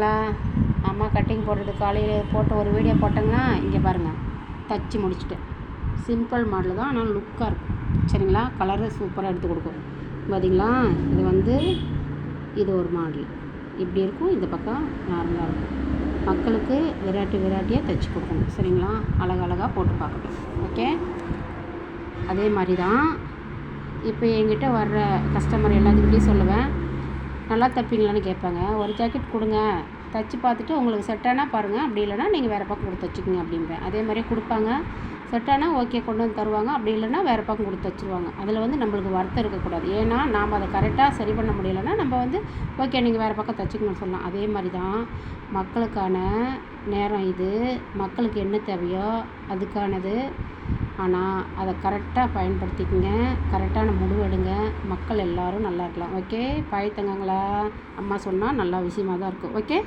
தங்கங்களா, அம்மா கட்டிங் போடுறது காலையில் போட்ட ஒரு வீடியோ போட்டேங்கன்னா இங்கே பாருங்கள், தச்சு முடிச்சுட்டேன். சிம்பிள் மாடல் தான், ஆனால் லுக்காக இருக்கும். சரிங்களா, கலரு சூப்பராக எடுத்து கொடுக்கும். பார்த்தீங்களா, இது ஒரு மாடல் இப்படி இருக்கும். இந்த பக்கம் நார்மலாக இருக்கும். மக்களுக்கு வெரைட்டியாக தைச்சி கொடுக்கணும். சரிங்களா, அழகழகாக போட்டு பார்க்கட்டும். ஓகே, அதே மாதிரி தான் இப்போ என்கிட்ட வர்ற கஸ்டமர் எல்லாத்துக்கிட்டையும் சொல்லுவேன், நல்லா தைப்பீங்களான்னு கேட்பாங்க. ஒரு ஜாக்கெட் கொடுங்க, தைச்சி பார்த்துட்டு உங்களுக்கு செட்டானால் பாருங்கள், அப்படி இல்லைனா நீங்கள் வேறு பக்கம் கொடுத்து தைச்சிக்கிங்க அப்படிம்பேன். அதே மாதிரியே கொடுப்பாங்க. செட்டானால் ஓகே கொண்டு வந்து தருவாங்க, அப்படி இல்லைனா வேறு பக்கம் கொடுத்து தைச்சிருவாங்க. அதில் நம்மளுக்கு வருத்தம் இருக்கக்கூடாது. ஏன்னா நாம் அதை கரெக்டாக சரி பண்ண முடியலைன்னா நம்ம ஓகே நீங்கள் வேறு பக்கம் தைச்சிக்கணும்னு சொல்லலாம். அதே மாதிரி தான் மக்களுக்கான நேரம் இது. மக்களுக்கு என்ன தேவையோ அதுக்கானது. ஆனால் அதை கரெக்டாக பயன்படுத்திக்கங்க, கரெக்டான முடிவு எடுங்க. மக்கள் எல்லோரும் நல்லா இருக்கலாம். ஓகே, பாய் தங்கங்களா, அம்மா சொன்னால் நல்ல விஷயமாக தான் இருக்கும். ஓகே.